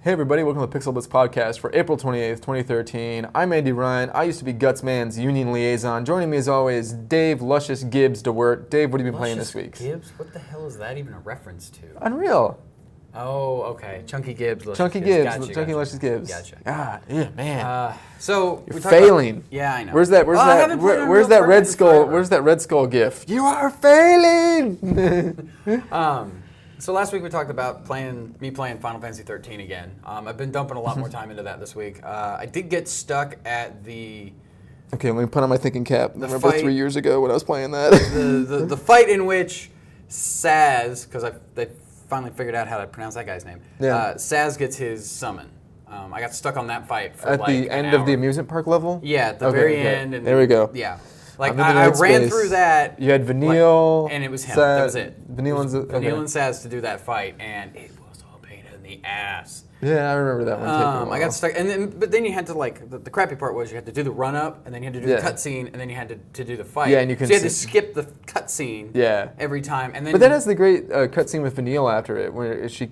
Hey everybody, welcome to the PixelBlips Podcast for April 28th, 2013. I'm Andy Ryan. I used to be Gutsman's union liaison. Joining me as always, Dave Luscious Gibbs DeWert. Dave, what have you been playing this week? Gibbs? What the hell is that even a reference to? Unreal. Oh, okay. Chunky Gibbs. Chunky Gibbs. Gotcha. Luscious Gibbs. Gotcha. God, yeah, man. So you're failing. Yeah, I know. Where's that Red Skull? Where's that Red Skull gif? You are failing. So last week we talked about me playing Final Fantasy 13 again. I've been dumping a lot more time into that this week. I did get stuck at the... Okay, let me put on my thinking cap. Remember fight, 3 years ago when I was playing that? the fight in which Saz, because they finally figured out how to pronounce that guy's name. Yeah. Saz gets his summon. I got stuck on that fight for at the end of the amusement park level? Yeah, at the very end. And there we go. Yeah. Like, I ran through that. You had Vanille. And it was him. Saz, that was it. Vanille and Saz to do that fight, and it was a pain in the ass. Yeah, I remember that one. I got stuck, but then you had to, like, the crappy part was you had to do the run up, and then you had to do the cutscene, and then you had to do the fight. Yeah, and you had to skip the cutscene. Every time, and then. But that has the great cutscene with Vanille after it, where she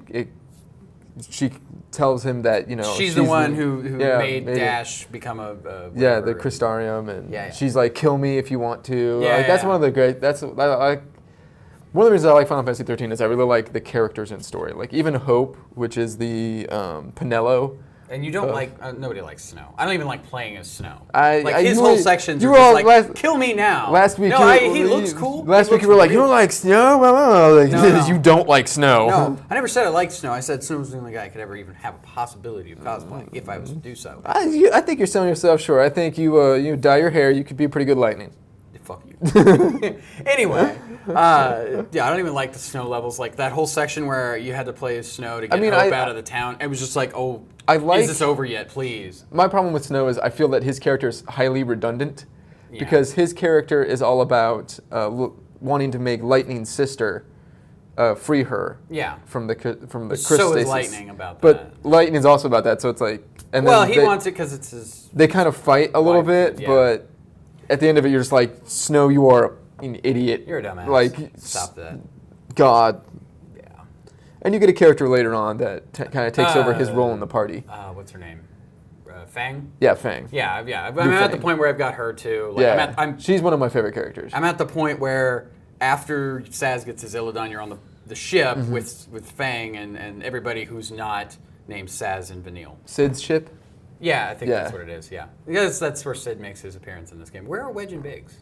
tells him that she's the one who made Dash become a the Crystarium, and she's like, kill me if you want to. That's one of the great. One of the reasons I like Final Fantasy 13 is I really like the characters and story. Like even Hope, which is the Pinello. And you don't nobody likes Snow. I don't even like playing as Snow. His whole sections are just like, kill me now. Last week, he looks cool. Last week you were like, you don't like Snow? No. You don't like Snow. No, I never said I liked Snow. I said Snow was the only guy I could ever even have a possibility of cosplaying if I was to do so. I think you're selling yourself short. I think you dye your hair, you could be pretty good Lightning. Fuck you. Anyway, I don't even like the Snow levels. Like that whole section where you had to play as Snow to get Hope out of the town. It was just like, is this over yet, please? My problem with Snow is I feel that his character is highly redundant because his character is all about wanting to make Lightning's sister free her from the crystal So is Lightning about that. But Lightning is also about that, so it's like... he wants it because it's his... They kind of fight a little bit, but at the end of it, you're just like, Snow, you are an idiot. You're a dumbass. Like, stop that. God. And you get a character later on that kind of takes over his role in the party. What's her name? Fang? Yeah, Fang. Yeah. I'm at the point where I've got her too. Like, she's one of my favorite characters. I'm at the point where after Saz gets his Illidan, you're on the ship with Fang and everybody who's not named Saz and Vanille. Sid's ship? Yeah, I think that's what it is, Because that's where Sid makes his appearance in this game. Where are Wedge and Biggs?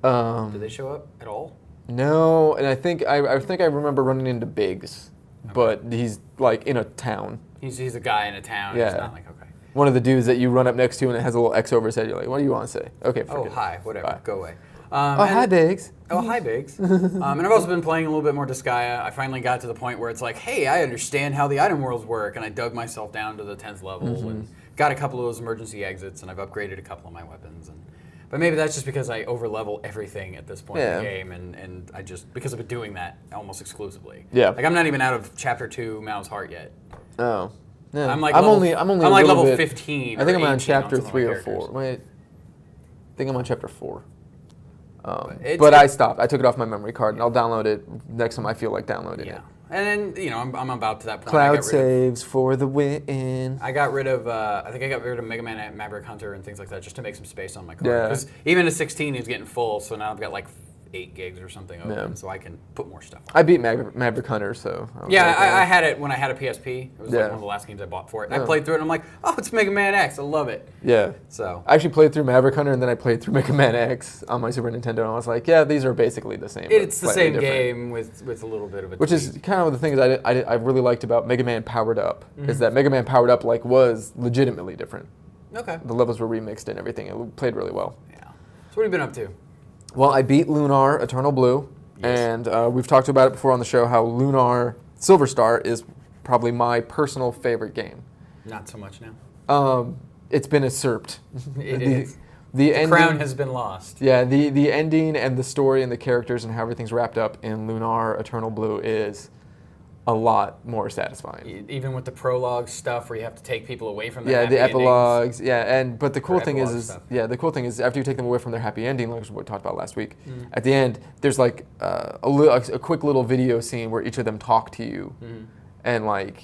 Do they show up at all? No, and I think I remember running into Biggs. Okay. But he's like in a town. He's a guy in a town. Yeah. He's not like, okay. One of the dudes that you run up next to and it has a little X over his head. You're like, what do you want to say? Okay, forget it. Hi, whatever. Bye. Go away. Hi, Biggs. Oh, hi, Biggs. And I've also been playing a little bit more Disgaea. I finally got to the point where it's like, hey, I understand how the item worlds work. And I dug myself down to the 10th level and got a couple of those emergency exits. And I've upgraded a couple of my weapons. But maybe that's just because I over-level everything at this point in the game, and I just, because I've been doing that almost exclusively. Yeah. Like, I'm not even out of Chapter 2, Mao's Heart yet. Oh. Yeah. I'm only level 15 I think I'm on Chapter 3 or 4. Wait. I think I'm on Chapter 4. But I stopped. I took it off my memory card, and I'll download it next time I feel like downloading it. And then, I'm about to that point. Cloud saves for the win. I got rid of, I think I got rid of Mega Man Maverick Hunter and things like that just to make some space on my card. Because even at 16, he's getting full, so now I've got like 8 gigs or something open, so I can put more stuff on. I beat Maverick Hunter, so... I had it when I had a PSP. It was like one of the last games I bought for it. And I played through it, and I'm like, it's Mega Man X. I love it. Yeah. So I actually played through Maverick Hunter, and then I played through Mega Man X on my Super Nintendo, and I was like, these are basically the same. It's the same game with a little bit of a Which is kind of the thing I really liked about Mega Man Powered Up, is that Mega Man Powered Up was legitimately different. Okay. The levels were remixed and everything. It played really well. Yeah. So what have you been up to? Well, I beat Lunar Eternal Blue, and we've talked about it before on the show how Lunar Silver Star is probably my personal favorite game. Not so much now. It's been usurped. It is. The crown has been lost. Yeah, the ending and the story and the characters and how everything's wrapped up in Lunar Eternal Blue is a lot more satisfying. Even with the prologue stuff where you have to take people away from their happy the epilogues. endings. But the cool thing is the cool thing is after you take them away from their happy ending, like we talked about last week, at the end there's like a quick little video scene where each of them talk to you, and like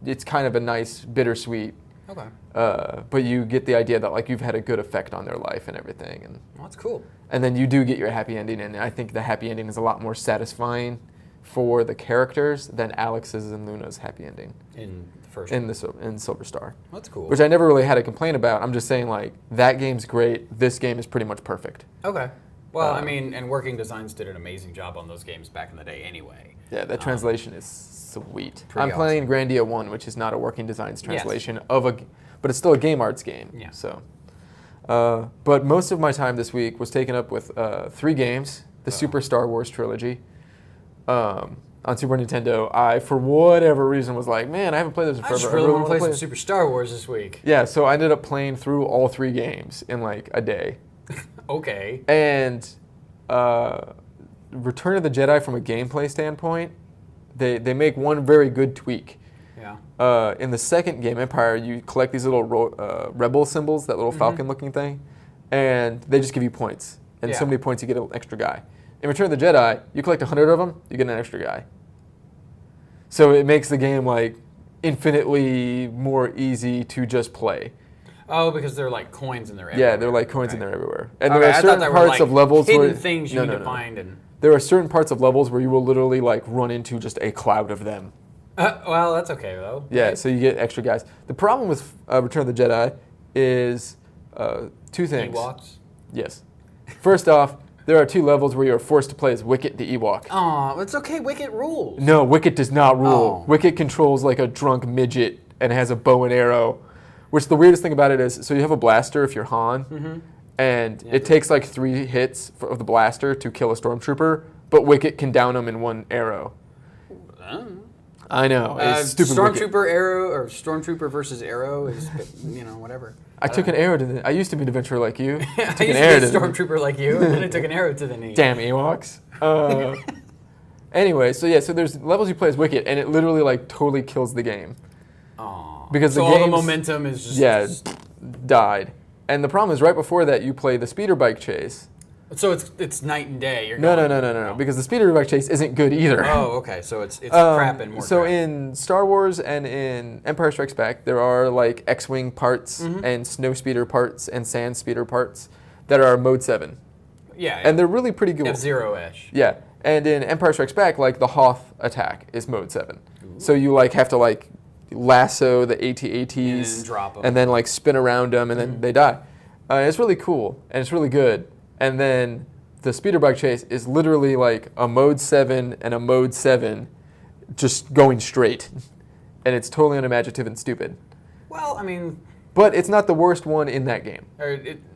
it's kind of a nice bittersweet. Okay. But you get the idea that like you've had a good effect on their life and everything, and well, that's cool. And then you do get your happy ending, and I think the happy ending is a lot more satisfying for the characters than Alex's and Luna's happy ending In the first in Silver Star. That's cool. Which I never really had a complaint about. I'm just saying like that game's great. This game is pretty much perfect. Okay. Well, I mean, and Working Designs did an amazing job on those games back in the day anyway. Yeah, that translation is sweet. Pretty I'm playing Grandia 1, which is not a Working Designs translation of a, but it's still a Game Arts game. Yeah. So, but most of my time this week was taken up with 3 games. The Super Star Wars trilogy. On Super Nintendo, I, for whatever reason, was like, man, I haven't played this in I forever. just really want to play some Super Star Wars this week. Yeah, so I ended up playing through all 3 games in like a day. Okay. And Return of the Jedi, from a gameplay standpoint, they make one very good tweak. Yeah. In the second game, Empire, you collect these little rebel symbols, that little falcon-looking thing, and they just give you points. And so many points, you get an extra guy. In Return of the Jedi, you collect 100 of them, you get an extra guy. So it makes the game like infinitely more easy to just play. Oh, because they're like coins and they're everywhere. Yeah, they're like coins and they're everywhere. And Okay, there are I certain thought they parts were like of levels hidden where things you need to find. And there are certain parts of levels where you will literally like run into just a cloud of them. Well, that's okay though. Yeah, so you get extra guys. The problem with Return of the Jedi is 2 things. Ewoks? Yes. First off, there are 2 levels where you are forced to play as Wicket the Ewok. Aw, it's okay. Wicket rules. No, Wicket does not rule. Oh. Wicket controls like a drunk midget and has a bow and arrow. Which the weirdest thing about it is, so you have a blaster if you're Han, and it takes like 3 hits of the blaster to kill a stormtrooper, but Wicket can down them in 1 arrow. I know. It's stupid. Stormtrooper arrow or Stormtrooper versus arrow is, whatever. I took an arrow to the. I used to be an adventurer like you. I took an used arrow to to be a Stormtrooper like you, and then I took an arrow to the knee. Damn Ewoks. Anyway, so there's levels you play as Wicket, and it literally like totally kills the game. Aww. Because so the all the game's- momentum is just died. And the problem is right before that you play the speeder bike chase. So it's night and day. You're No, because the speeder bike chase isn't good either. Oh, okay. So it's crap and more. So crap. in Star Wars and in Empire Strikes Back, there are like X-wing parts and snow speeder parts and sand speeder parts that are mode 7, yeah, and they're really pretty good. F-Zero-ish. Yeah, and in Empire Strikes Back, like the Hoth attack is mode 7. So you like have to like lasso the AT-ATs and drop 'em. and then like spin around them and then they die. It's really cool and it's really good. And then the speeder bike chase is literally like a mode 7 and a mode 7 just going straight. And it's totally unimaginative and stupid. Well, I mean, But it's not the worst one in that game.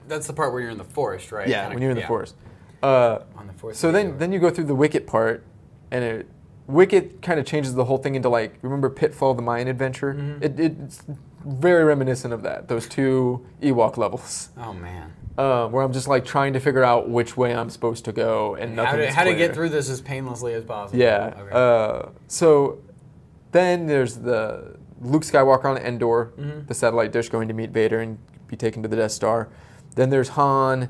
that's the part where you're in the forest, right? Yeah, when you're in the forest. On the forest. So then you go through the Wicket part, and Wicket kind of changes the whole thing into like, remember Pitfall, the Mayan Adventure? It's very reminiscent of that, those 2 Ewok levels. Oh man. Where I'm just like trying to figure out which way I'm supposed to go, and nothing. How to get through this as painlessly as possible. Yeah. Okay. So then there's the Luke Skywalker on Endor, the satellite dish, going to meet Vader and be taken to the Death Star. Then there's Han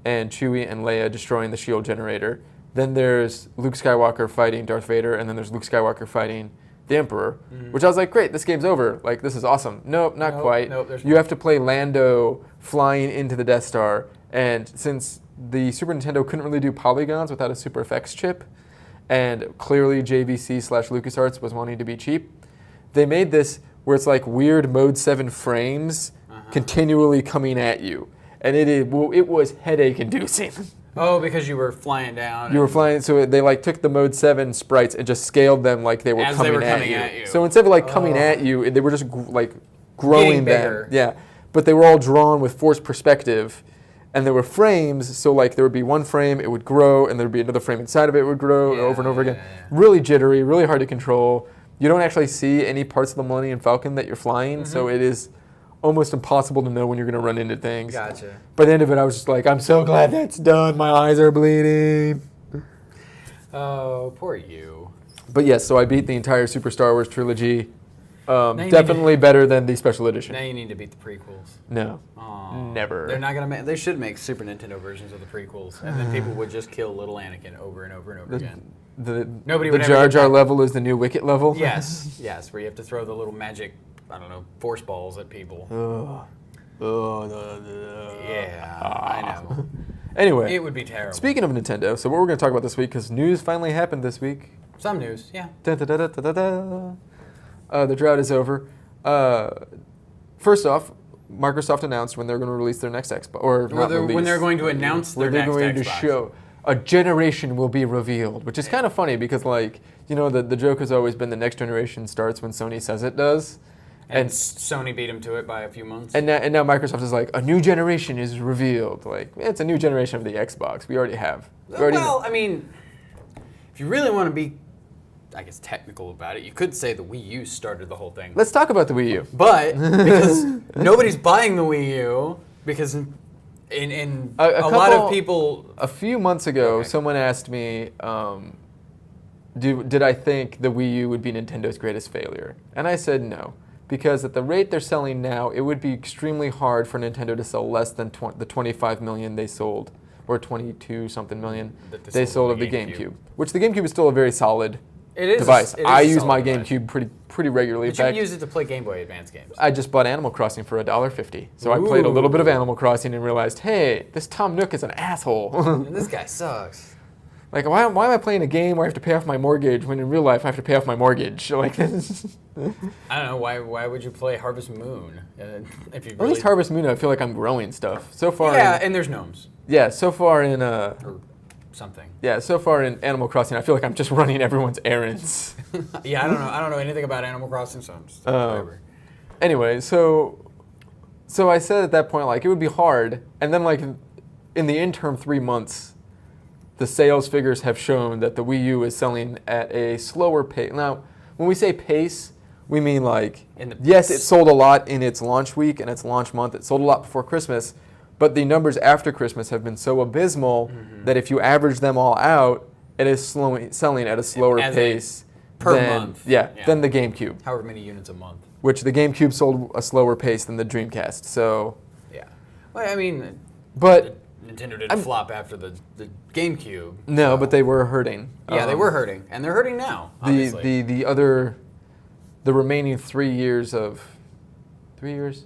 and Chewie and Leia destroying the shield generator. Then there's Luke Skywalker fighting Darth Vader, and then there's Luke Skywalker fighting the Emperor, which I was like, great, this game's over. Like, this is awesome. Nope, not quite. Nope, there's you have to play Lando flying into the Death Star, and since the Super Nintendo couldn't really do polygons without a Super FX chip, and clearly JVC/LucasArts was wanting to be cheap, they made this where it's like weird mode 7 frames continually coming at you. And it was headache inducing. Oh, because you were flying down. You were flying, so they like took the mode 7 sprites and just scaled them like they were, coming at you. So instead of like coming at you, they were just like growing them. Yeah, but they were all drawn with forced perspective, and there were frames. So like there would be one frame, it would grow, and there would be another frame inside of it, would grow over and over again. Really jittery, really hard to control. You don't actually see any parts of the Millennium Falcon that you're flying, so it is almost impossible to know when you're going to run into things. Gotcha. By the end of it, I was just like, I'm so glad that's done. My eyes are bleeding. Oh, poor you. But yes, so I beat the entire Super Star Wars trilogy. you Definitely better than the special edition. Now you need to beat the prequels. No. Aw. Never. They're not gonna make. They should make Super Nintendo versions of the prequels, and then people would just kill little Anakin over and over and over again. Nobody the would Jar ever Jar get that. level is the new Wicket level. Yes, where you have to throw the little magic, force balls at people. Yeah, I know. Anyway, it would be terrible. Speaking of Nintendo, so what we're going to talk about this week, because news finally happened this week. Some news, yeah. The drought is over. First off, Microsoft announced when they're going to release their next Xbox, when they're going to announce their next Xbox. They're going to show a generation will be revealed, which is kind of funny because, the joke has always been the next generation starts when Sony says it does. And Sony beat them to it by a few months. And now Microsoft is like, a new generation is revealed. It's a new generation of the Xbox. We already have. If you really want to be, technical about it, you could say the Wii U started the whole thing. Let's talk about the Wii U. But because nobody's buying the Wii U, because in a lot of people... A few months ago, someone asked me, did I think the Wii U would be Nintendo's greatest failure? And I said no. Because at the rate they're selling now, it would be extremely hard for Nintendo to sell less than the 25 million they sold, or 22-something million they sold of the GameCube. Which the GameCube is still a very solid device. I use my GameCube pretty regularly. But you can use it to play Game Boy Advance games. I just bought Animal Crossing for $1.50. So I played a little bit of Animal Crossing and realized, hey, this Tom Nook is an asshole. And this guy sucks. Why am I playing a game where I have to pay off my mortgage when in real life I have to pay off my mortgage? I don't know. Why would you play Harvest Moon? If you At least Harvest Moon, I feel like I'm growing stuff. So far, and there's gnomes. Yeah, so far in or something. Yeah, so far in Animal Crossing, I feel like I'm just running everyone's errands. Yeah, I don't know anything about Animal Crossing, so I'm just whatever. Anyway, so I said at that point, it would be hard, and then in the interim 3 months, the sales figures have shown that the Wii U is selling at a slower pace. Now, when we say pace, we mean yes, it sold a lot in its launch week and its launch month. It sold a lot before Christmas, but the numbers after Christmas have been so abysmal that if you average them all out, it is selling at a slower pace per month. Than the GameCube. However many units a month. Which the GameCube sold a slower pace than the Dreamcast. So. Yeah. Well, but. Nintendo didn't flop after the GameCube. No, but they were hurting. Yeah, they were hurting, and they're hurting now. Obviously. The remaining 3 years of 3 years,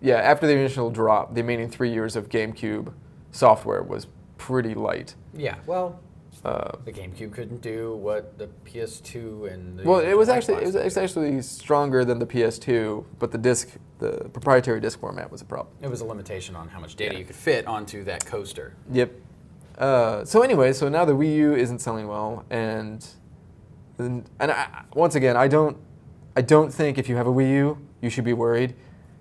after the initial drop, the remaining 3 years of GameCube software was pretty light. Yeah, well, the GameCube couldn't do what the PS2 and the it was actually stronger than the PS2, but the proprietary disc format was a problem. It was a limitation on how much data you could fit onto that coaster. Yep. So now the Wii U isn't selling well, and once again, I don't think if you have a Wii U, you should be worried,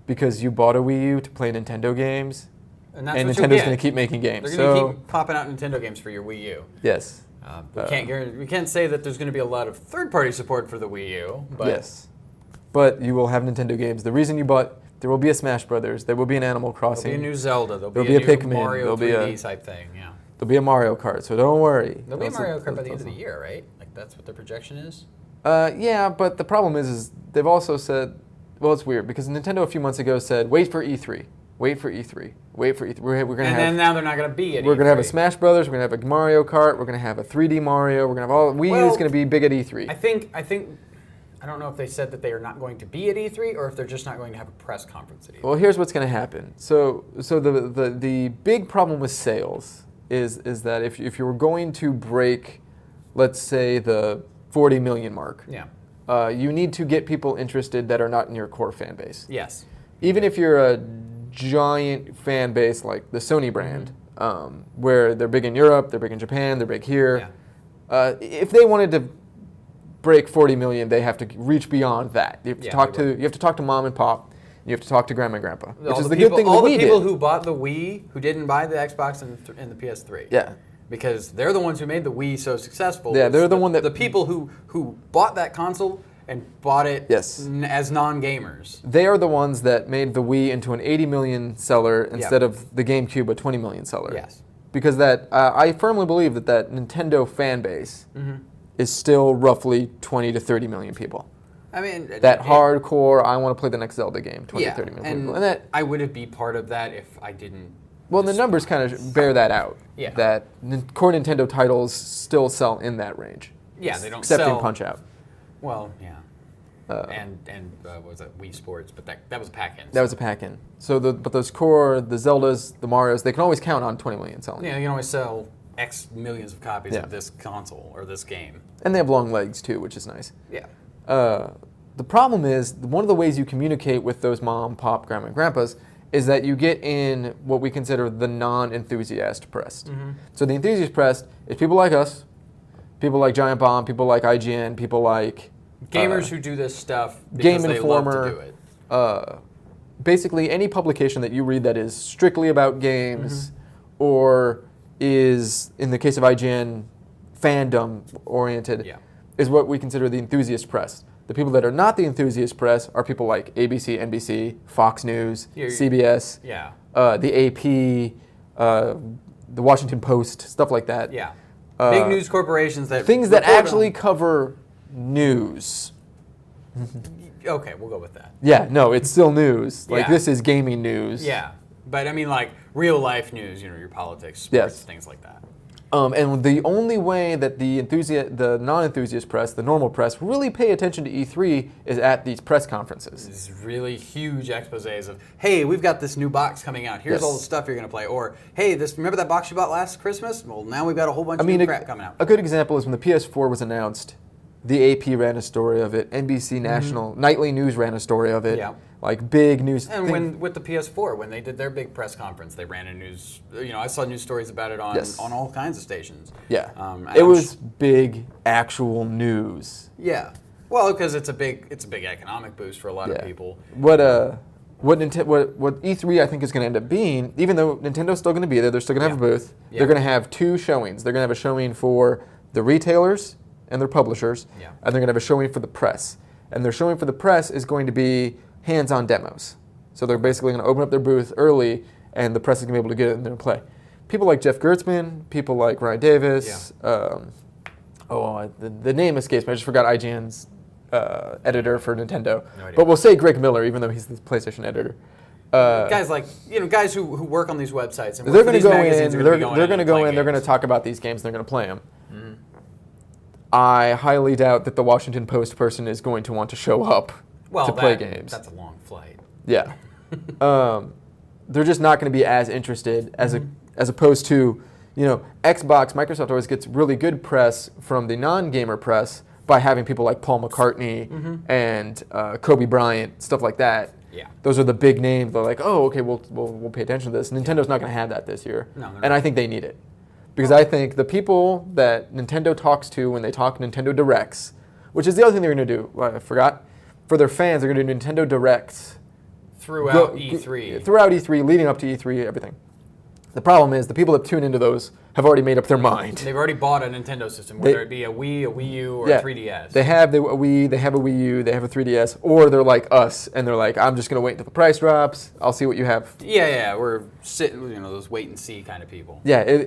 because you bought a Wii U to play Nintendo games. And Nintendo's going to keep making games. They're going to keep popping out Nintendo games for your Wii U. Yes. We can't say that there's going to be a lot of third-party support for the Wii U. But yes. But you will have Nintendo games. The reason you bought, there will be a Smash Brothers. There will be an Animal Crossing. There'll be a new Zelda. There'll be a new Pikmin. Mario 3D type thing. Yeah. There'll be a Mario Kart. So don't worry. There'll be a Mario Kart by the end of the year, right? That's what the projection is. Yeah, but the problem is they've also said, well, it's weird because Nintendo a few months ago said, wait for E3. Wait for E3. Wait for E3. We're gonna and then now they're not going to be at E3. We're going to have a Smash Brothers. We're going to have a Mario Kart. We're going to have a 3D Mario. We're going to have all. Wii U is going to be big at E3. I don't know if they said that they are not going to be at E3 or if they're just not going to have a press conference at E3. Well, here's what's going to happen. So the big problem with sales is that if you were going to break, let's say, the 40 million mark, you need to get people interested that are not in your core fan base. Yes. Even if you're a giant fan base like the Sony brand, where they're big in Europe, they're big in Japan, they're big here. Yeah. If they wanted to break 40 million, they have to reach beyond that. You have to talk to mom and pop. You have to talk to grandma and grandpa, which is the good thing. All the people who bought the Wii who didn't buy the Xbox and the PS3. Yeah. Because they're the ones who made the Wii so successful. Yeah, they're the people who bought that console and bought it as non-gamers. They are the ones that made the Wii into an 80 million seller instead of the GameCube a 20 million seller. Yes. Because I firmly believe that Nintendo fan base is still roughly 20 to 30 million people. I mean, hardcore, I want to play the next Zelda game, 20 to 30 million people. And I would be part of that if I didn't. Well, the numbers kind of bear that out. Yeah. That core Nintendo titles still sell in that range. Yeah, they don't except sell. in Punch-Out. Well, yeah. And what was that, Wii Sports, but that was a pack-in. That was a pack-in. So, but those core, the Zeldas, the Marios, they can always count on 20 million selling. Yeah, you can always sell X millions of copies of this console or this game. And they have long legs, too, which is nice. Yeah. The problem is, one of the ways you communicate with those mom, pop, grandma, and grandpas is that you get in what we consider the non-enthusiast press. Mm-hmm. So the enthusiast press is people like us, people like Giant Bomb, people like IGN, people like... Gamers who do this stuff because Game they Informer, love to do it. Basically any publication that you read that is strictly about games or is, in the case of IGN, fandom-oriented is what we consider the enthusiast press. The people that are not the enthusiast press are people like ABC, NBC, Fox News, CBS, the AP, the Washington Post, stuff like that. Yeah. Big news corporations that... Things that actually cover news. Okay, we'll go with that. Yeah, no, it's still news. Like, this is gaming news. Yeah, but I mean, like, real-life news, your politics, sports, things like that. And the only way that the non-enthusiast press, the normal press, really pay attention to E3 is at these press conferences. These really huge exposés of, hey, we've got this new box coming out. Here's all the stuff you're going to play. Or, hey, remember that box you bought last Christmas? Well, now we've got a whole bunch of new crap coming out. A good example is when the PS4 was announced, the AP ran a story of it. NBC National Nightly News ran a story of it. Yeah. Like big news. And with the PS4, when they did their big press conference, they ran a news. I saw news stories about it on all kinds of stations. Yeah. It was big actual news. Yeah. Well, because it's a big economic boost for a lot of people. What E3 I think is going to end up being, even though Nintendo's still going to be there, they're still going to have a booth. Yeah. They're going to have two showings. They're going to have a showing for the retailers and their publishers, and they're going to have a showing for the press. And their showing for the press is going to be hands-on demos. So they're basically going to open up their booth early, and the press is going to be able to get in there and play. People like Jeff Gertzman, people like Ryan Davis. The name escapes me. I just forgot IGN's editor for Nintendo. No idea. But we'll say Greg Miller, even though he's the PlayStation editor. Guys like guys who work on these websites and they're going to go in. They're going to go in. They're going to talk about these games. And they're going to play them. Mm-hmm. I highly doubt that the Washington Post person is going to want to show up to play games. That's a long flight. Yeah. They're just not going to be as interested as opposed to, Xbox, Microsoft always gets really good press from the non-gamer press by having people like Paul McCartney and Kobe Bryant, stuff like that. Yeah. Those are the big names. They're like, oh, okay, we'll pay attention to this. Nintendo's not going to have that this year. No, and I think they need it. Because I think the people that Nintendo talks to when they talk Nintendo Directs, which is the other thing they're going to do, I forgot, for their fans, they're going to do Nintendo Directs. Throughout E3. Throughout E3, leading up to E3, everything. The problem is the people that tune into those have already made up their mind. They've already bought a Nintendo system, whether it be a Wii, a Wii U, or a 3DS. They have a Wii, they have a Wii U, they have a 3DS, or they're like us, and they're like, I'm just going to wait until the price drops, I'll see what you have. Yeah, we're sitting, those wait-and-see kind of people. Yeah,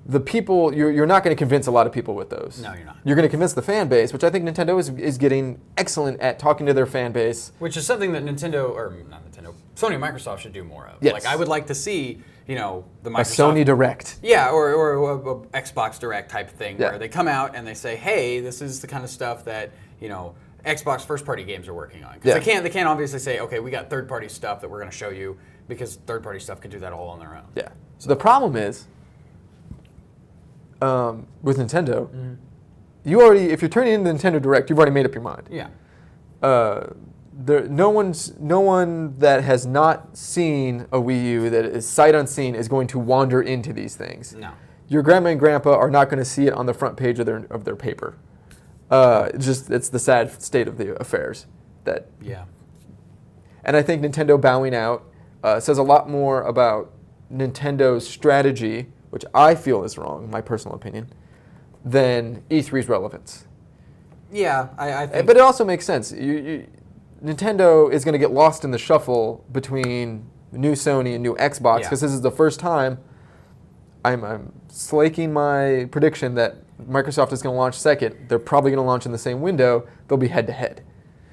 the people, you're not going to convince a lot of people with those. No, you're not. You're going to convince the fan base, which I think Nintendo is getting excellent at talking to their fan base. Which is something that Sony and Microsoft should do more of. Yes. Like, I would like to see, the Microsoft... A Sony Direct. Yeah, or a Xbox Direct type of thing, where they come out and they say, hey, this is the kind of stuff that, Xbox first-party games are working on. Because they can't obviously say, okay, we got third-party stuff that we're going to show you, because third-party stuff can do that all on their own. Yeah. So the problem is, with Nintendo, if you're turning into Nintendo Direct, you've already made up your mind. Yeah. No one that has not seen a Wii U that is sight unseen is going to wander into these things. No. Your grandma and grandpa are not going to see it on the front page of their paper. It's the sad state of the affairs. And I think Nintendo bowing out says a lot more about Nintendo's strategy, which I feel is wrong, my personal opinion, than E3's relevance. Yeah, I think... But it also makes sense. Nintendo is going to get lost in the shuffle between new Sony and new Xbox, because this is the first time I'm slaking my prediction that Microsoft is going to launch second. They're probably going to launch in the same window. They'll be head-to-head.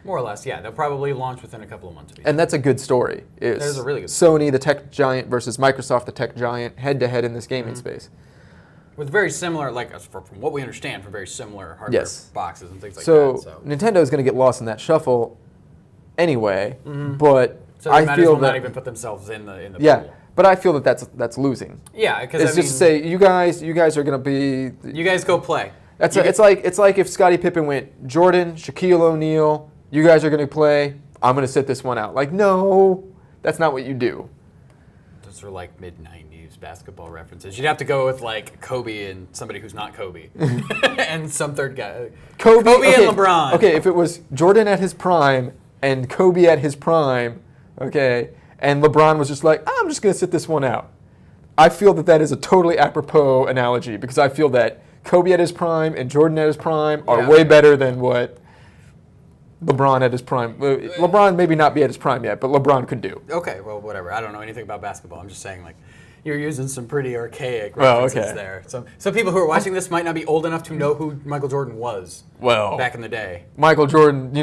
More or less, yeah. They'll probably launch within a couple of months. And that's a good story. There's a really good story. Sony, the tech giant, versus Microsoft, the tech giant, head-to-head in this gaming space. With very similar, from what we understand, for very similar hardware boxes and things like that. So Nintendo is going to get lost in that shuffle anyway, but so they might as well not even put themselves in the pool. But I feel that that's losing. Yeah, because it's just to say you guys are going to be. You guys go play. It's like if Scottie Pippen went Jordan, Shaquille O'Neal. You guys are going to play. I'm going to sit this one out. Like, no, that's not what you do. Those are like mid-90s basketball references. You'd have to go with like Kobe and somebody who's not Kobe. And some third guy. Kobe and LeBron. Okay, if it was Jordan at his prime and Kobe at his prime, okay, and LeBron was just like, I'm just going to sit this one out. I feel that is a totally apropos analogy because I feel that Kobe at his prime and Jordan at his prime are way better than what LeBron at his prime. LeBron maybe not be at his prime yet, but LeBron could do. Okay, well, whatever. I don't know anything about basketball. I'm just saying, like, you're using some pretty archaic references there. So people who are watching this might not be old enough to know who Michael Jordan was back in the day. Michael Jordan,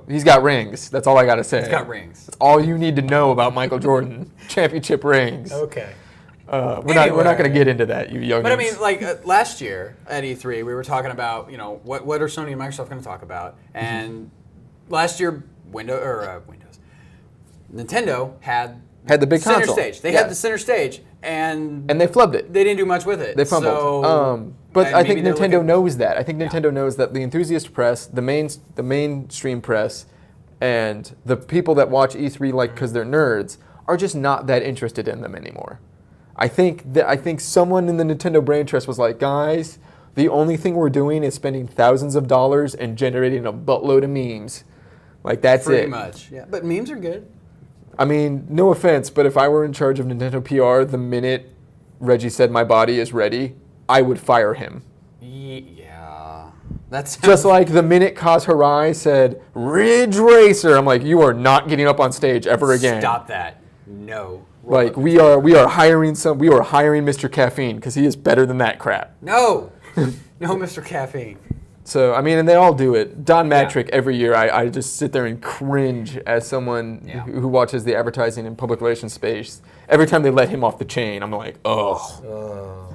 he's got rings. That's all I got to say. He's got rings. That's all you need to know about Michael Jordan. Championship rings. Okay. We're not going to get into that, you youngins. But I mean, like last year at E3, we were talking about, what are Sony and Microsoft going to talk about? And last year, Nintendo had the big center console stage. They had the center stage, and they flubbed it. They didn't do much with it. They fumbled. But I think Nintendo knows that. I think Nintendo knows that the enthusiast press, the mainstream press, and the people that watch E3 because they're nerds are just not that interested in them anymore. I think someone in the Nintendo brain trust was like, guys, the only thing we're doing is spending thousands of dollars and generating a buttload of memes. Like, that's Pretty much, yeah. But memes are good. I mean, no offense, but if I were in charge of Nintendo PR the minute Reggie said my body is ready, I would fire him. Yeah. That's just like the minute Kaz Hirai said, Ridge Racer, I'm like, you are not getting up on stage ever again. Stop that. No. Like, we are hiring Mr. Caffeine because he is better than that crap. No. No, Mr. Caffeine. So, I mean, and they all do it. Don Matrick, every year, I just sit there and cringe as someone who watches the advertising and public relations space. Every time they let him off the chain, I'm like, oh.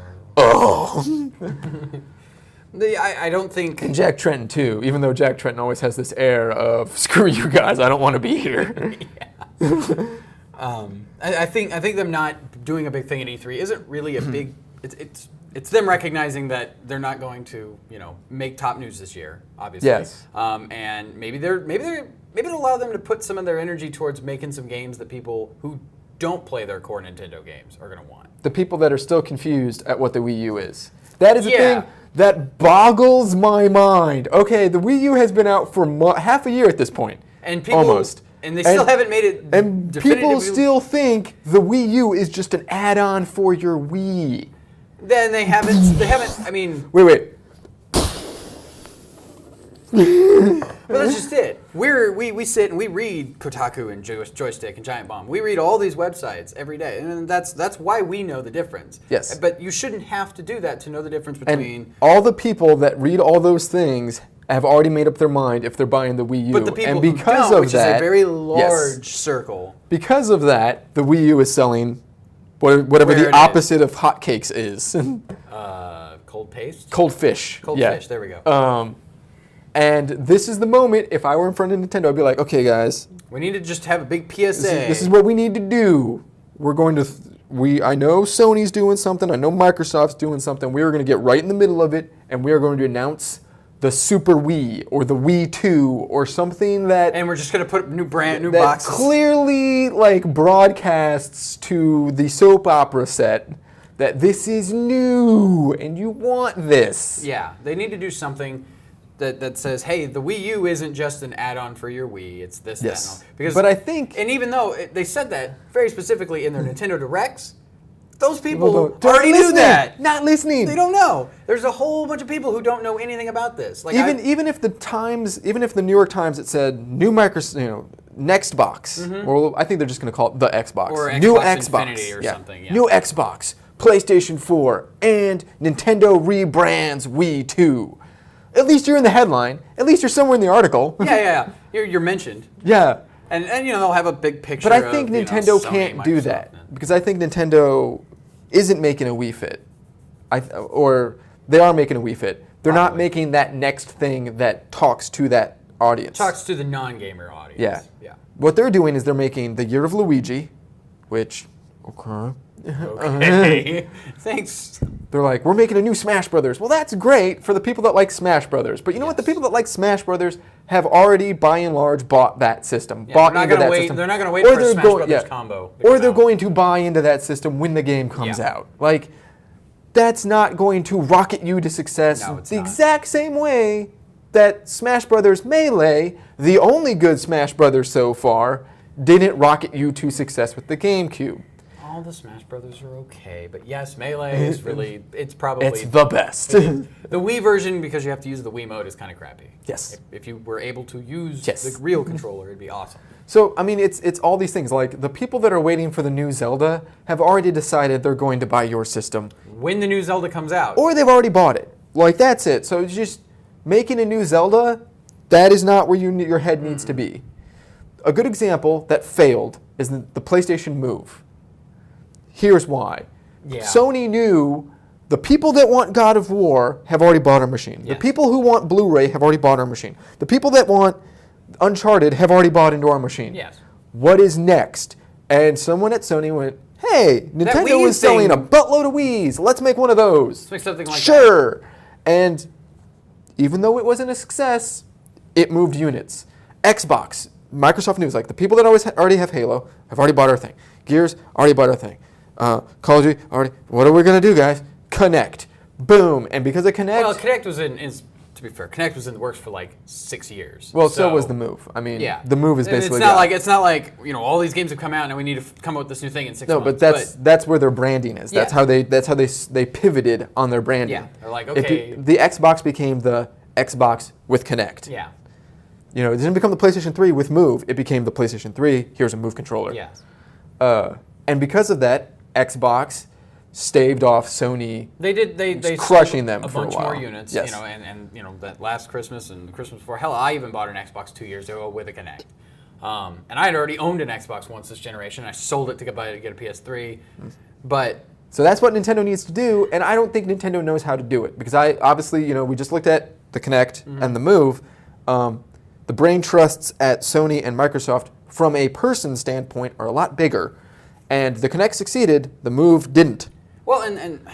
I don't think... And Jack Tretton, too, even though Jack Tretton always has this air of, screw you guys, I don't want to be here. I think them not doing a big thing at E3 isn't really a big... It's them recognizing that they're not going to, make top news this year, obviously. Yes. And maybe it'll allow them to put some of their energy towards making some games that people who don't play their core Nintendo games are going to want. The people that are still confused at what the Wii U is. That is a thing that boggles my mind. Okay, the Wii U has been out for half a year at this point. And people, almost. And they still haven't made it. And people still think the Wii U is just an add-on for your Wii. Then they haven't, I mean... Wait. Well, that's just it. We sit and we read Kotaku and Joystick and Giant Bomb. We read all these websites every day, and that's why we know the difference. Yes. But you shouldn't have to do that to know the difference between... And all the people that read all those things have already made up their mind if they're buying the Wii U. But the people and because who don't, of which that, is a very large circle. Because of that, the Wii U is selling whatever the opposite of hotcakes is. Cold paste? Cold fish. Cold fish, there we go. And this is the moment, if I were in front of Nintendo, I'd be like, okay, guys. We need to just have a big PSA. This is what we need to do. We're going to... I know Sony's doing something. I know Microsoft's doing something. We are going to get right in the middle of it, and we are going to announce the Super Wii or the Wii 2 or something that... And we're just going to put new boxes. That clearly, broadcasts to the soap opera set that this is new, and you want this. Yeah, they need to do something... That says, hey, the Wii U isn't just an add-on for your Wii, it's this, that, and all. Because, but I think... And even though they said that very specifically in their Nintendo Directs, those people already knew that. Not listening. They don't know. There's a whole bunch of people who don't know anything about this. Like even if the New York Times it said new Microsoft, next box, or I think they're just going to call it the Xbox. Or new Xbox Infinity or something. Yeah. New Xbox, PlayStation 4, and Nintendo rebrands Wii 2. At least you're in the headline. At least you're somewhere in the article. Yeah. You're mentioned. Yeah. And they'll have a big picture. But I think Nintendo can't do that because I think Nintendo isn't making a Wii Fit. or they are making a Wii Fit. They're Probably. not making that next thing that talks to that audience. Talks to the non-gamer audience. Yeah. What they're doing is they're making the Year of Luigi, which, Okay. Thanks. They're like, we're making a new Smash Brothers. Well, that's great for the people that like Smash Brothers. But you know what? The people that like Smash Brothers have already, by and large, bought that system. Bought into that system. They're not going to wait for a Smash Brothers combo. Or they're going to buy into that system when the game comes out. Like, that's not going to rocket you to success exact same way that Smash Brothers Melee, the only good Smash Brothers so far, didn't rocket you to success with the GameCube. All the Smash Brothers are okay, but yes, Melee is really, it's probably... It's the best. The Wii version, because you have to use the Wii mode, is kind of crappy. Yes. If you were able to use the real controller, it'd be awesome. So, I mean, it's all these things. Like, the people that are waiting for the new Zelda have already decided they're going to buy your system. When the new Zelda comes out. Or they've already bought it. Like, that's it. So, it's just making a new Zelda, that is not where your head needs to be. A good example that failed is the PlayStation Move. Here's why. Yeah. Sony knew the people that want God of War have already bought our machine. Yes. The people who want Blu-ray have already bought our machine. The people that want Uncharted have already bought into our machine. Yes. What is next? And someone at Sony went, hey, Nintendo is selling a buttload of Wiis. Let's make one of those. Let's make something like that. Sure. And even though it wasn't a success, it moved units. Xbox, Microsoft News, like the people that already have Halo have already bought our thing. Gears, already bought our thing. Call of Duty, already. What are we going to do, guys? Connect. Boom. And because of Connect... Well, Connect was to be fair, Connect was in the works for like 6 years. Well, so was the Move. I mean, the Move is basically... It's not like all these games have come out and we need to come up with this new thing in 6 months. No, but that's where their branding is. That's how they pivoted on their branding. Yeah, they're like, okay... The Xbox became the Xbox with Connect. Yeah. It didn't become the PlayStation 3 with Move. It became the PlayStation 3, here's a Move controller. Yes. And because of that, Xbox staved off Sony. They crushing them for a bunch while. more units. Yes. And that last Christmas and the Christmas before. Hell, I even bought an Xbox 2 years ago with a Kinect. And I had already owned an Xbox once this generation. I sold it to get a PS3, but. So that's what Nintendo needs to do, and I don't think Nintendo knows how to do it because obviously we just looked at the Kinect and the Move. The brain trusts at Sony and Microsoft from a person standpoint are a lot bigger. And the Kinect succeeded, the Move didn't. Well, and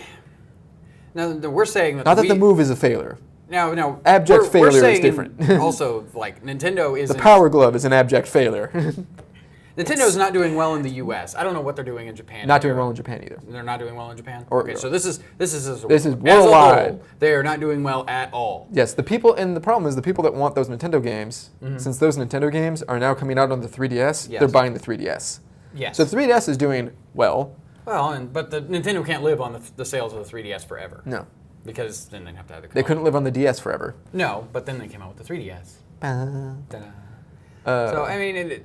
now we're saying that not that the Move is a failure. No, abject failure is different. Also, like Nintendo is the Power Glove is an abject failure. Nintendo is not doing well in the U.S. I don't know what they're doing in Japan. Not doing well in Japan either. They're not doing well in Japan. Okay, so this is worldwide. They are not doing well at all. Yes, the problem is the people that want those Nintendo games, since those Nintendo games are now coming out on the 3DS, they're buying the 3DS. Yes. So the 3DS is doing well. Well, but the Nintendo can't live on the sales of the 3DS forever. No. Because then they'd have to have the. They couldn't live on the DS forever. No, but then they came out with the 3DS. So I mean,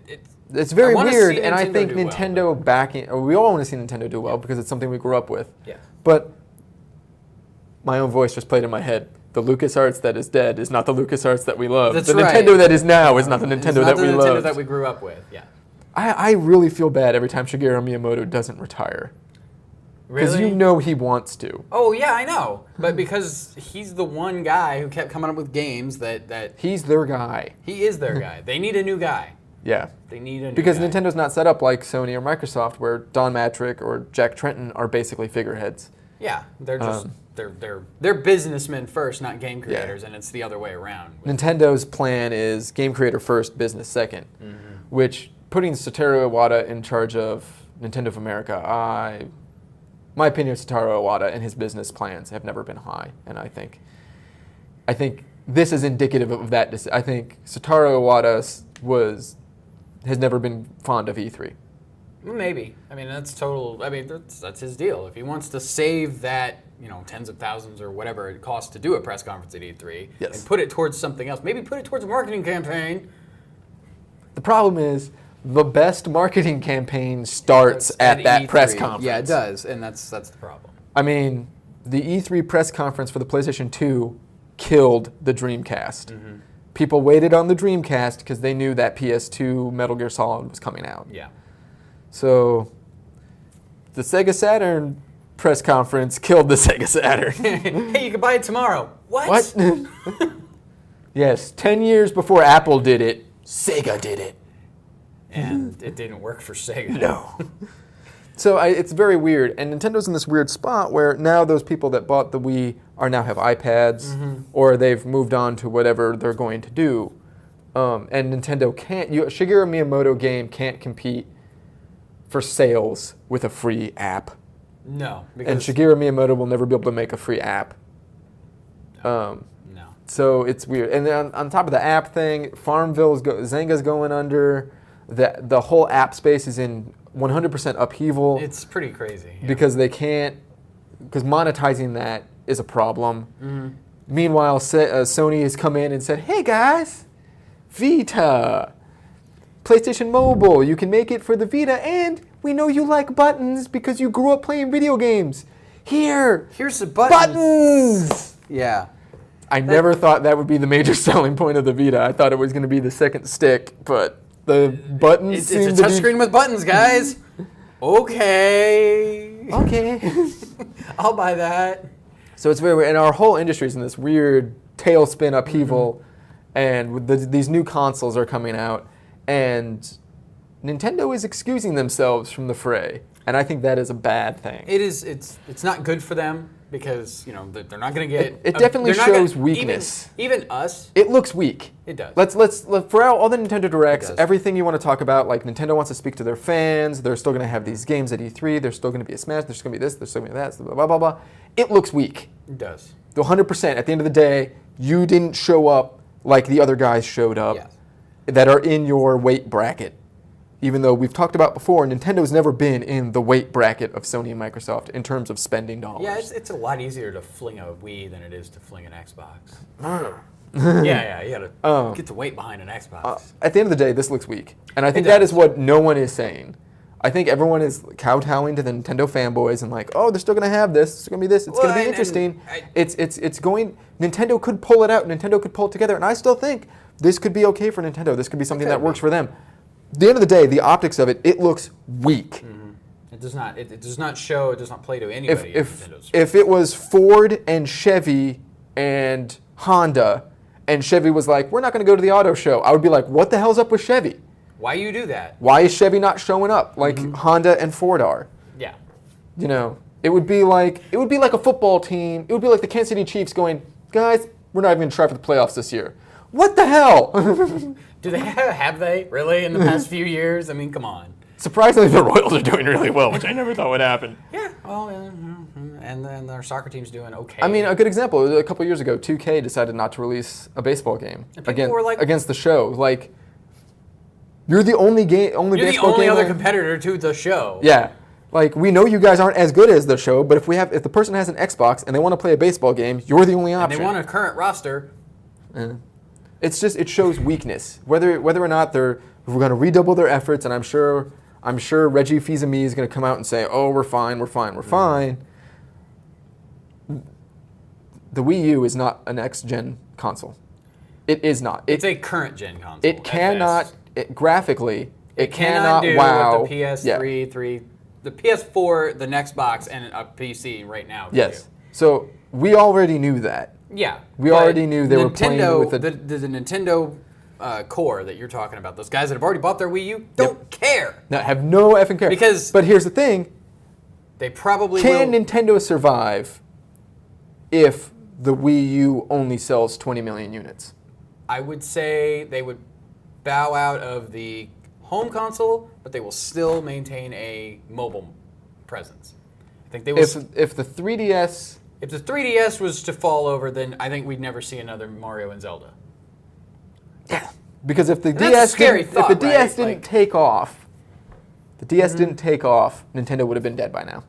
it's very weird, and I think Nintendo backing. We all want to see Nintendo do well because it's something we grew up with. Yeah. But my own voice just played in my head. The LucasArts that is dead is not the LucasArts that we love. That's the right. Nintendo that is now is not the Nintendo that we love. The Nintendo that we grew up with. Yeah. I really feel bad every time Shigeru Miyamoto doesn't retire. Because Really? He wants to. Oh yeah, I know. But because he's the one guy who kept coming up with games that he's their guy. He is their guy. They need a new guy. Yeah. They need a new because guy. Nintendo's not set up like Sony or Microsoft, where Don Matrick or Jack Tretton are basically figureheads. Yeah, they're just they're businessmen first, not game creators, and it's the other way around. Nintendo plan is game creator first, business second, which putting Satoru Iwata in charge of Nintendo of America, my opinion of Satoru Iwata and his business plans have never been high, and I think this is indicative of that. I think Satoru Iwata has never been fond of E3. Maybe. I mean, that's his deal. If he wants to save that, tens of thousands or whatever it costs to do a press conference at E3 and put it towards something else, maybe put it towards a marketing campaign. The problem is the best marketing campaign starts at that E3. press conference. Yeah, it does, and that's the problem. I mean, the E3 press conference for the PlayStation 2 killed the Dreamcast. People waited on the Dreamcast because they knew that PS2 Metal Gear Solid was coming out. Yeah. So the Sega Saturn press conference killed the Sega Saturn. Hey, you can buy it tomorrow. What? Yes, 10 years before Apple did it, Sega did it. And it didn't work for Sega. No. So it's very weird. And Nintendo's in this weird spot where now those people that bought the Wii now have iPads, or they've moved on to whatever they're going to do. And Nintendo Shigeru Miyamoto game can't compete for sales with a free app. No. And Shigeru Miyamoto will never be able to make a free app. No. So it's weird. And then on top of the app thing, Zynga's going under. The whole app space is in 100% upheaval. It's pretty crazy. Yeah. Because monetizing that is a problem. Meanwhile, Sony has come in and said, hey guys, Vita, PlayStation Mobile, you can make it for the Vita, and we know you like buttons because you grew up playing video games. Here's the buttons. Yeah. I never thought that would be the major selling point of the Vita. I thought it was going to be the second stick, but the buttons It's a touchscreen with buttons, guys. Okay. I'll buy that. So it's very weird. And our whole industry is in this weird tailspin upheaval, and with these new consoles are coming out, and Nintendo is excusing themselves from the fray. And I think that is a bad thing. It is. It's not good for them because they're not going to get. It definitely shows weakness. Even us. It looks weak. It does. Let's for all the Nintendo Directs, everything you want to talk about, like Nintendo wants to speak to their fans. They're still going to have these games at E3. There's still going to be a Smash. There's going to be this. There's still going to be that. Blah blah blah. It looks weak. It does. 100%. At the end of the day, you didn't show up like the other guys showed up that are in your weight bracket. Even though we've talked about before, Nintendo's never been in the weight bracket of Sony and Microsoft in terms of spending dollars. Yeah, it's a lot easier to fling a Wii than it is to fling an Xbox. Yeah, you gotta get the weight behind an Xbox. At the end of the day, this looks weak. And I think that is what no one is saying. I think everyone is kowtowing to the Nintendo fanboys and like, oh, they're still going to have this. It's going to be this. It's going to be interesting. It's going. Nintendo could pull it out. Nintendo could pull it together. And I still think this could be okay for Nintendo. This could be something that works for them. At the end of the day, the optics of it looks weak. It does not. It does not show. It does not play to anybody. If it was Ford and Chevy and Honda, and Chevy was like, we're not going to go to the auto show, I would be like, what the hell's up with Chevy? Why you do that? Why is Chevy not showing up like Honda and Ford are? Yeah. It would be like a football team. It would be like the Kansas City Chiefs going, guys, we're not even going to try for the playoffs this year. What the hell? Do they have they really in the past few years? I mean, come on. Surprisingly, the Royals are doing really well, which I never thought would happen. Yeah. Well, and then our soccer team's doing okay. I mean, a good example. A couple years ago, 2K decided not to release a baseball game against the show. Like, you're the only baseball game. You're the only other competitor to the show. Yeah. Like, we know you guys aren't as good as the show, but if the person has an Xbox and they want to play a baseball game, you're the only option. And they want a current roster. It shows weakness. Whether or not we're going to redouble their efforts, and I'm sure Reggie Fils-Aimé is going to come out and say, "Oh, we're fine. The Wii U is not a next-gen console. It is not. It's a current-gen console. It cannot graphically. It cannot do wow. what the PS3, the PS4, the Xbox, and a PC right now. Yes. So we already knew that. Yeah. We already knew they were playing with the Nintendo core that you're talking about. Those guys that have already bought their Wii U don't care. No, have no effing care. But here's the thing. They probably Can Nintendo survive if the Wii U only sells 20 million units? I would say they would bow out of the home console, but they will still maintain a mobile presence. I think they will. If the 3DS... If the 3DS was to fall over, then I think we'd never see another Mario and Zelda. Yeah. Because if the DS didn't take off, didn't take off, Nintendo would have been dead by now.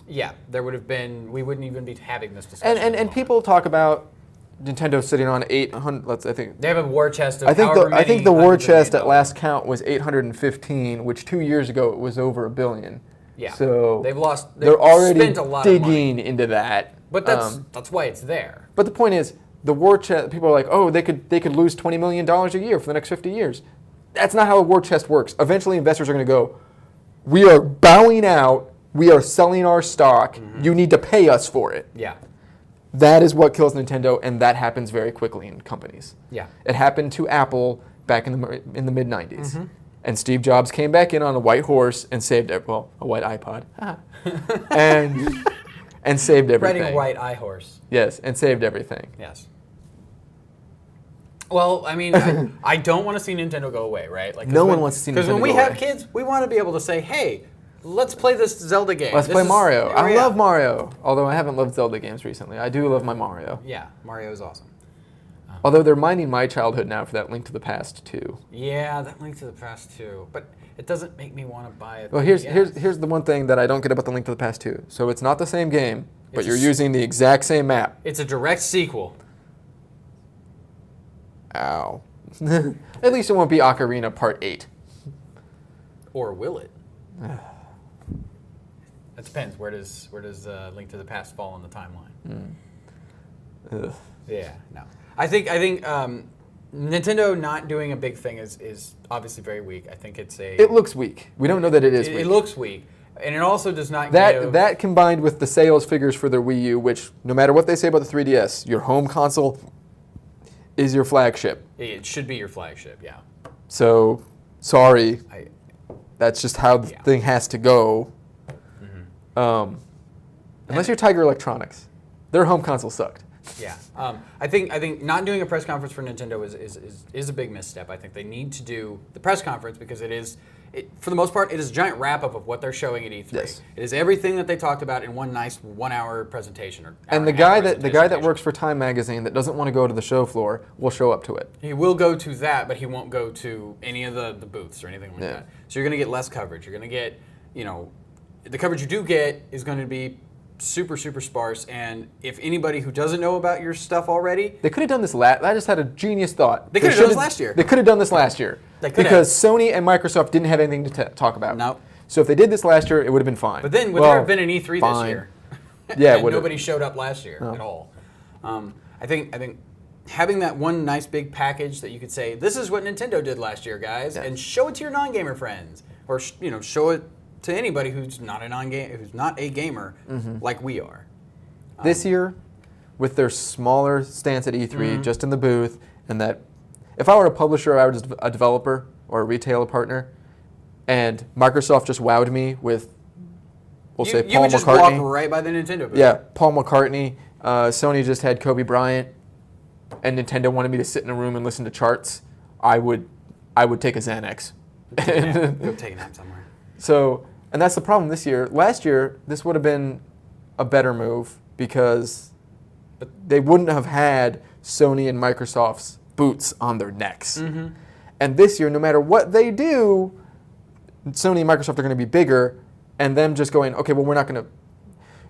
Yeah, there would have been. We wouldn't even be having this discussion. And people talk about Nintendo sitting on 800. I think they have a war chest of I think the war chest at last count was 815, which 2 years ago it was over $1 billion. Yeah. So they're already spent a lot digging into that. But that's why it's there. But the point is, the war chest. People are like, oh, they could lose $20 million a year for the next 50 years. That's not how a war chest works. Eventually, investors are going to go, we are bowing out we are selling our stock. You need to pay us for it. Yeah. That is what kills Nintendo, and that happens very quickly in companies. Yeah. It happened to Apple back in the mid-90s. And Steve Jobs came back in on a white horse and saved it. Well, a white iPod. and saved everything. Riding a white horse. Yes, and saved everything. Yes. Well, I mean, I don't want to see Nintendo go away, right? Like, no one wants to see Nintendo go away. Because when we have kids, we want to be able to say, hey, let's play this Zelda game. Let's play Mario. I love Mario. Although I haven't loved Zelda games recently. I do love my Mario. Yeah, Mario is awesome. Although they're mining my childhood now for that Link to the Past 2. Yeah, that Link to the Past 2. But it doesn't make me want to buy it. Well, here's the one thing that I don't get about the Link to the Past 2. So it's not the same game, but you're using the exact same map. It's a direct sequel. Ow. At least it won't be Ocarina Part 8. Or will it? It depends. Where does Link to the Past fall on the timeline? Ugh. Yeah, no. I think Nintendo not doing a big thing is obviously very weak. I think it looks weak. We don't know that it is weak. It looks weak. And it also does not give... That combined with the sales figures for their Wii U, which no matter what they say about the 3DS, your home console is your flagship. It should be your flagship, yeah. So, sorry. That's just how the thing has to go. Unless you're Tiger Electronics. Their home console sucked. Yeah, I think not doing a press conference for Nintendo is a big misstep. I think they need to do the press conference because for the most part, it is a giant wrap-up of what they're showing at E3. Yes. It is everything that they talked about in one nice 1 hour presentation. And the guy that works for Time Magazine that doesn't want to go to the show floor will show up to it. He will go to that, but he won't go to any of the booths or anything like that. So you're going to get less coverage. You're going to get, the coverage you do get is going to be super, super sparse, and if anybody who doesn't know about your stuff already... They could have done this I just had a genius thought. They could have done this last year. They could have done this last year. Because Sony and Microsoft didn't have anything to talk about. Nope. So if they did this last year, it would have been fine. But then, would there have been an E3 this year? Yeah, and nobody showed up last year at all. I think having that one nice big package that you could say, this is what Nintendo did last year, guys, and show it to your non-gamer friends. Or, show it to anybody who's not a gamer like we are. This year, with their smaller stance at E3, just in the booth, and that if I were a publisher, I was a developer or a retailer partner, and Microsoft just wowed me with, we'll say, Paul McCartney. You would just walk right by the Nintendo booth. Yeah, Paul McCartney. Sony just had Kobe Bryant, and Nintendo wanted me to sit in a room and listen to charts. I would take a Xanax. Go take a nap somewhere. So, and that's the problem this year. Last year, this would have been a better move because they wouldn't have had Sony and Microsoft's boots on their necks. And this year, no matter what they do, Sony and Microsoft are going to be bigger, and them just going, okay, well, we're not going to...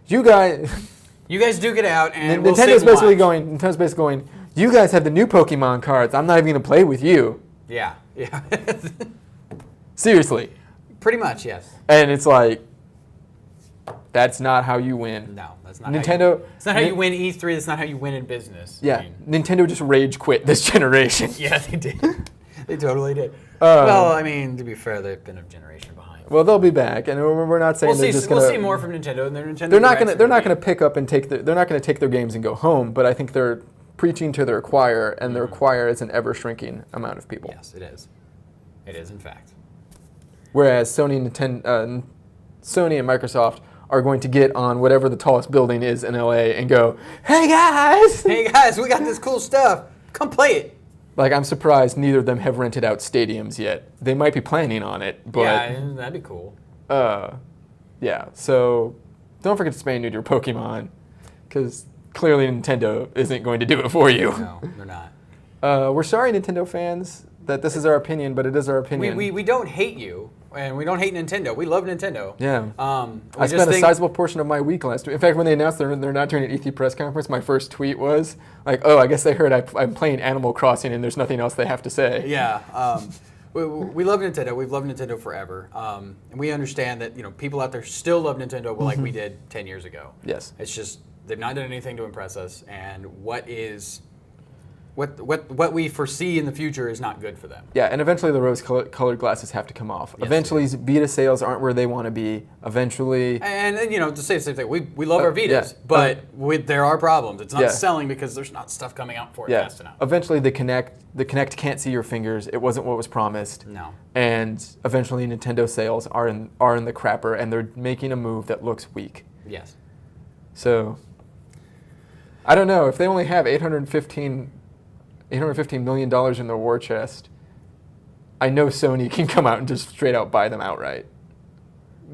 You guys duke it out, and Nintendo's basically going, you guys have the new Pokemon cards. I'm not even going to play with you. Yeah. Seriously. Pretty much, yes. And it's like, that's not how you win. No, that's not Nintendo. It's not how you win E3. That's not how you win in business. Yeah, Nintendo just rage quit this generation. Yeah, they did. They totally did. Well, I mean, to be fair, they've been a generation behind. Well, they'll be back, and we're not saying they're just going to. We'll see more from Nintendo, and Nintendo. They're not going to pick up and take. They're not going to take their games and go home. But I think they're preaching to their choir, and their choir is an ever shrinking amount of people. Yes, it is. It is, in fact. Whereas Sony and Microsoft are going to get on whatever the tallest building is in LA and go, hey guys, we got this cool stuff. Come play it. Like, I'm surprised neither of them have rented out stadiums yet. They might be planning on it, but yeah, that'd be cool. Yeah. So don't forget to spay and neuter your Pokemon, because clearly Nintendo isn't going to do it for you. No, they're not. We're sorry, Nintendo fans, that this is our opinion, but it is our opinion. We don't hate you, and we don't hate Nintendo. We love Nintendo. Yeah. I spent a sizable portion of my week last week. In fact, when they announced they're not doing an E3 press conference, my first tweet was like, oh, I guess they heard I'm playing Animal Crossing and there's nothing else they have to say. Yeah. We love Nintendo. We've loved Nintendo forever. And we understand that people out there still love Nintendo like we did 10 years ago. Yes. It's just they've not done anything to impress us. And what is what we foresee in the future is not good for them. Yeah, and eventually the rose-colored glasses have to come off. Yes, Eventually, Vita sales aren't where they want to be. Eventually... And to say the same thing, we love our Vitas, but there are problems. It's not selling because there's not stuff coming out for it fast enough. Eventually, the Kinect can't see your fingers. It wasn't what was promised. No. And eventually, Nintendo sales are in the crapper, and they're making a move that looks weak. Yes. So, I don't know. If they only have $815 million in their war chest, I know Sony can come out and just straight out buy them outright.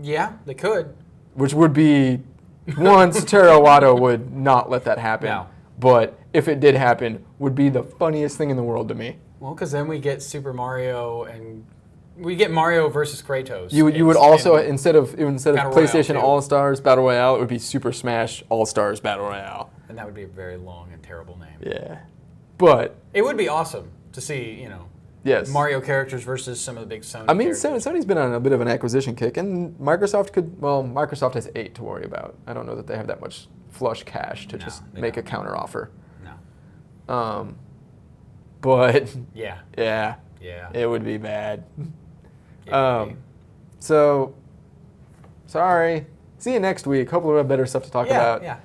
Yeah, they could. Which would be, Satoru Iwata would not let that happen. No. But if it did happen, would be the funniest thing in the world to me. Well, because then we get Super Mario and we get Mario versus Kratos. You would also, instead of PlayStation Royale All-Stars Battle Royale, it would be Super Smash All-Stars Battle Royale. And that would be a very long and terrible name. Yeah. But it would be awesome to see, yes, Mario characters versus some of the big Sony characters. Sony's been on a bit of an acquisition kick, and Microsoft has 8 to worry about. I don't know that they have that much flush cash to just make a counter offer. No. But yeah, it would be bad. Would be. So sorry. See you next week. Hopefully we'll have better stuff to talk about. Yeah.